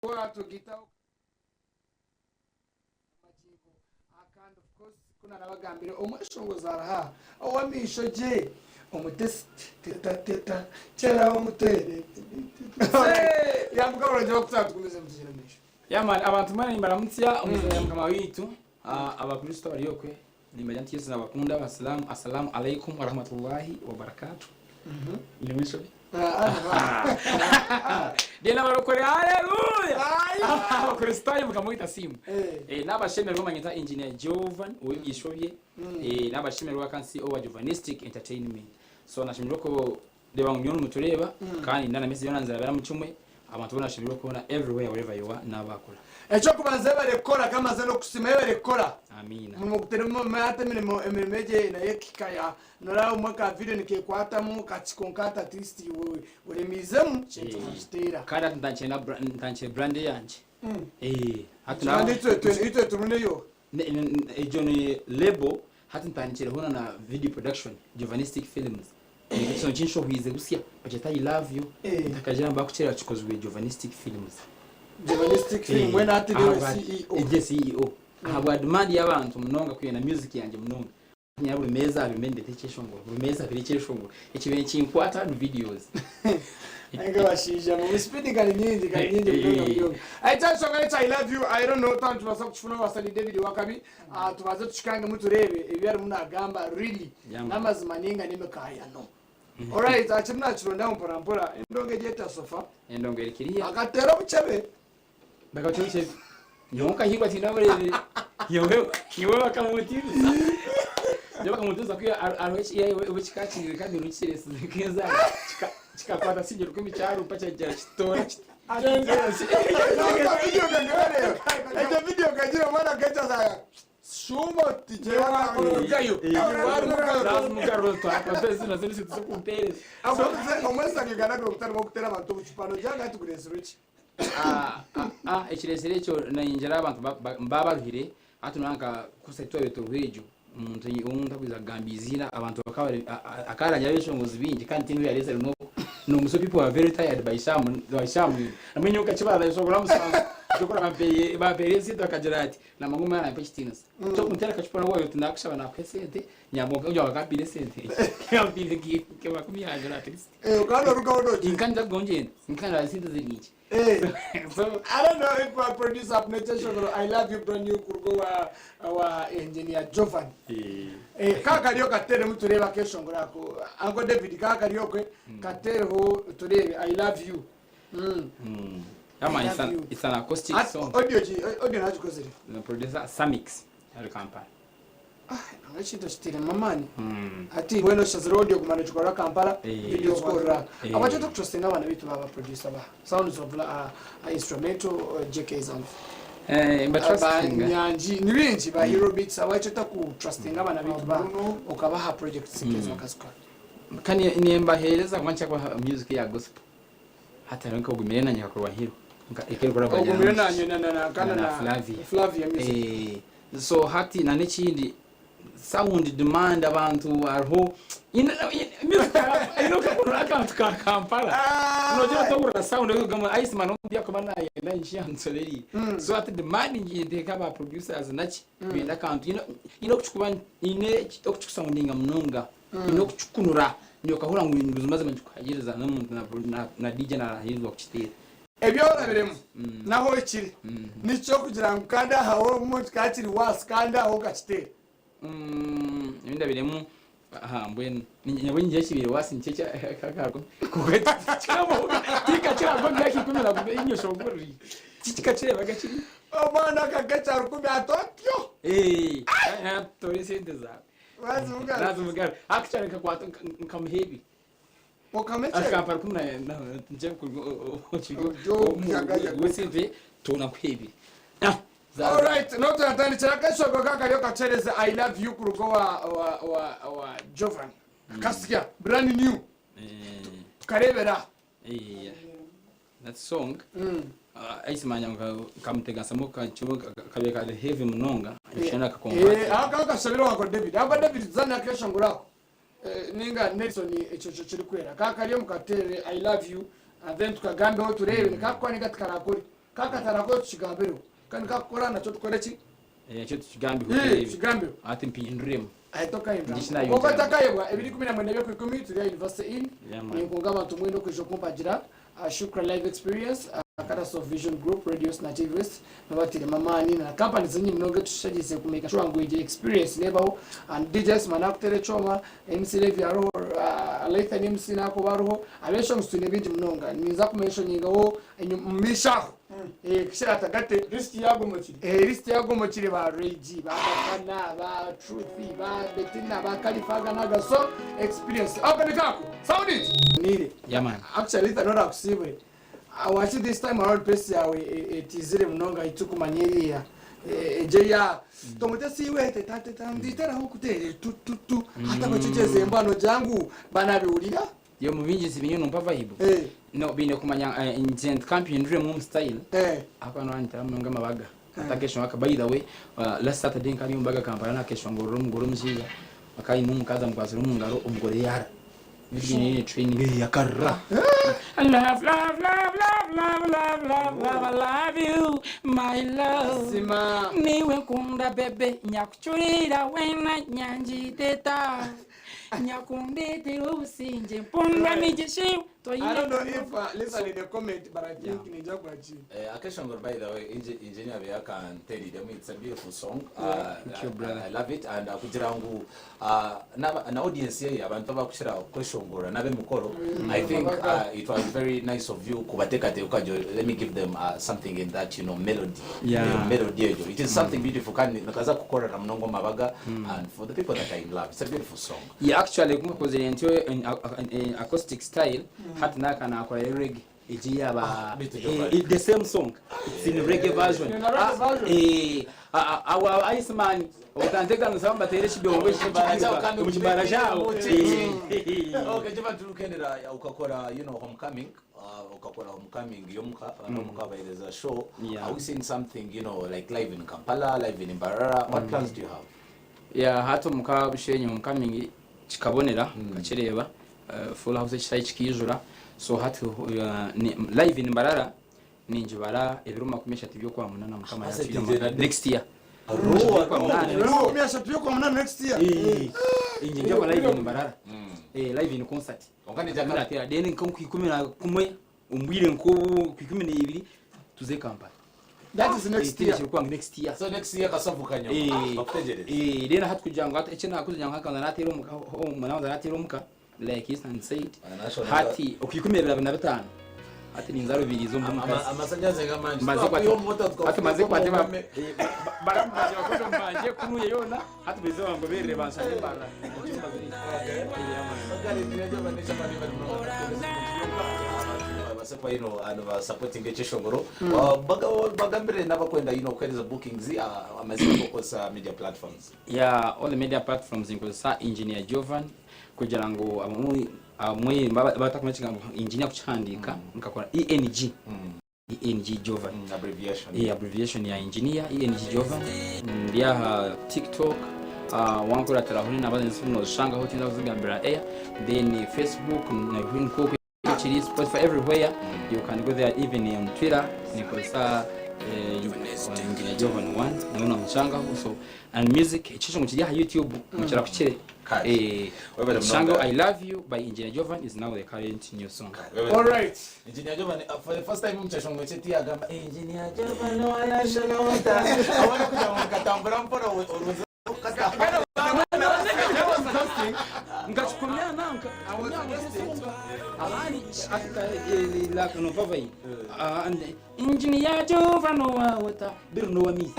watu gitao majiko and of course kuna nabagambire omweshongoza araha owamisho je omutesi teta chera omutere yambuka uraje bakutatu kumeze mutijina misho yamani abantu mwana imbaramutya umuzanya mukama witu abakristo bariyokwe nimenya nti Yesu nabakunda abasalamu assalamu alaikum wa rahmatullahi wa barakatuh ni mwisho dena barokore haleluya abakristo mukamwita simu nabashemerwa manyita engineer Jovan uwigishobye nabashemerwa kansi owa Jovanistic Entertainment so nashimirwa ko deba ngyonu mutureba kandi ndana message yonanzira bara mu cyumwe abantu bonashimirwa kubona everywhere wherever you are nabakora echo kubanze barekora kama zeno kusima barekora amina mu guteremo mate mirimo emeremeje na yekikaya nora umwaka video nikekwata mu kachikonkata artist uremizemu cyitira kada ntanche brand yanje hatuna ito tumuneyo ejo ni label hati ntanche hona na video production Jovanistic Films so chinsho hize gusia bajeta I love you takajira mbakuchera chikozwe Jovanistic Films Jovanistic Film when ati the CEO habwa demand y'abantu munonga kuyena music yanje munonga nyabwe meza abimende tekeshongo meza birikeshongo ikibenye kinkwata no videos Anga bashija mu speed kali nyingi munonga aitashonga I love you I don't know tantu basa kuchufuna wasali David wakabi tubaze tushikanga muturebe ebyari munagamba really namazima ninga nimekaya no alright achimna chironda mpora endonge jeta sofa endonge likiriya akatera buchebe bakachuche nyonka higwa tinabere yewe bakamutiza yo bakamutiza ko arwechi yawe ubikakirira kandi urukirese keza chikakwata sinje rukumi cyaro pacha jya chitora video kagira mwana gacha za shumo tijewa ujayo mugaro twapa pesi na zindi tukumpere omwesa ngana dokutari bakutera abantu buchipano janga tukuresuruchi ekiresere cyo nayinjira abantu mbabaruhire atunanka kusetwa betorwejo umuntu akwiza gambizina abantu bakabare akaranya beshongozi bingi kandi tinu yarese no so people are very tired by sham amenyoka kibara yosogora musanzu dokora bapeye sita kajerati na manguma na pechitinas cyo kuntera kachipana wayo tunakashaba na pesente nyamoka ujya bakapire sente yapire ki bakumi hajira atist ukano rukaodo inkanda gonje inkanda sita ziliki so I don't know if I produce up nature I love you brand new kurgo wa engineer Jovan kaka liyo katere mutureba keshongo rako Uncle David kaka liyo katere ho turebe I love you it's an acoustic song audio nachikozere the producer Samix ya Kampala ngachita chitire mamani ati bueno shaziro audio kumana chikora Kampala video score abacho kutrustinga abana bitu baba producer ba sounds of instrumental JK sound but trusting nyanji ni bingi ba hero beats abacho takutrustinga abana bitu ba ukabaha project sikizwa kasukara kani niembahereza kumancha kwa music ya gospel hata ranka ugumire nyakwa hero ikero kora banya ugumire na kana na Flavia music so hati na nekindi sound demand abantu arho ino kakuru account ka Kampala unajua tokura sound yo kama ice man ndio kama na yenda nshansoleri so at demand nje kama producers nachi benda account ino kuchukua ine okuchukusanga munonga ino kuchukunura ndio kahura ngwinduzo maze manchukagiriza n'umuntu na DJ na hizwa kuchitira ebyo orabiremo naho ikiri nico kugira ngo kanda hawo umuntu kakiri waskanda ho gachitera ibinda biremo mbwe nyabonye ngiye kibire wasi ncyecha kakako kugati cyamo kikacyabo ngakikumira kube inyosho ngoruri kikacire bagakiri omana kagacha rukumbi atokyo tore sente za wazumugara actually kakwata nkamhebi okameche akampara kumna nje kuchigo wesente tona kwebi all right not atani chakasho kaka lyo kachereza I love you kurugo wa Jovan kasikia brand new karebera that song aisimanya kamutega samuka chiwo kabeka the heavy munonga ishana kakomba aka shabiro wa David aba David zana kesho ngurako ninga Nelson echo chiri kwera kaka lyo mukatere I love you and then tukagambe ho turebe kakwa ninga tikarakuri kakatara ko tukigambeho kandi kakora nacyo tukora ki cyo tukigambeho tukigambeho ati mpinduremo ayitoka indra uko takayebwa ebiri 10 nabyo ku community ya university in ni kunga abantu mwendo kwisho kumpagira Shukra Live Experience akara so Vision Group Radio Nativist nabatire mamani na company zinyi mnoge tushagise kumeka sure ngo ije experience nebaho and DJs manakutere choma MC Levi aro Aletha MC nako baruho abesho mstune binji mnonga niza kumesho nyingaho mishaho kishira tagate list yago mochire ba Regi ba Bana ba Truthy ba Betina ba Kalifaga naga so experience open kako sound it nire man actually tanora kusibe awachi this time around pesi yawe etizire mnonga itukumanyeria ejeya tomote siwe tetate nditera hukutere tu hata bachicheze mbano jangu banabiulira yo mubinjizi binyo mpava hibo no bine kumanya ingent campaign dream style akano antara mnonga mabaga atakesho aka by the way last Saturday nkani mbaga kampara na kesho ngoro mziga akayi mumukaza mkwazira umungaro umugore yara bigini training yakarra love you my love sima niwe kunda bebe nyakuchurira wena nyanji teta nyakundete usinje punda mijeshi I don't know if listen in the comment, but I think ni jagwaji. Akeshongor, by the way, engineer we can tell you, it's a beautiful song. I love it, and kujirangu na audience here abantu bakushira kweshongora nabe mukoro. I think it was very nice of you kubateka te ukajo. Let me give them something in that melody. Melody. It is something beautiful. Kandi nakaza kukora na mnongo mabaga, and for the people that are in love, it's a beautiful song. Yeah, actually, because in acoustic style. Hat naka na kwa reggae ijia ba the same song, it's in reggae version. Our Iceman utanteka nsamba tereshi byongwe shibara jao okay jiba tulukendera ukakora homecoming yomuka there's a show. Are we seeing something like live in Kampala, live in Mbarara? What plans do you have? Yeah, hato muka bishenye homecoming chikabonera kachireba full house chikijura so hati live in Mbarara ninjibara ebiruma kumesha tibyo kwa munana mukama ya next year umesha tibyo kwa munana next year injinja kwa live in Mbarara live in concert okani jakara tera deni nkonku 11 umbwire nko 12 tuze Kampala. That is next year. So next year kasavukanyo bakutegereza dena hatu kujanga hata echena kujanga haka natero muka mwana natero muka like is and said hati ukikumira 25 hati ninzaro birizo mbumuka amasanyaze ngamanje hati maze kwate baramaje bakoze mbanje kunuye yona hati bezo wango berere bansanye barra basepa and supporting Cheshongoro bagambire nabakwenda kweleza bookings amazina kokosa media platforms. Yeah, all the media platforms inkosa engineer Jovan kugira ngo amwe batakumenya engineer kuchandika nkakora ENG Jovan abbreviation ya engineer ENG Jovan ndia TikTok wankora tarahuni nabazenzi no shanga hoti ndazigambira then Facebook na winko chiri Spotify everywhere. You can go there even on Twitter nikosa engineer Jovan 1 naona mchanga also and music chisho mchija YouTube mchara kuchire Shango I Love You by Engineer Jovan is now the current new song. All right, Engineer Jovan for the first time mchashongo cheti agamba Engineer Jovan wala shangota awana kuja mkatambura mpora uruzo ngachukumia nanka alani aka la kono pavai Engineer Jovan wata birno wa mi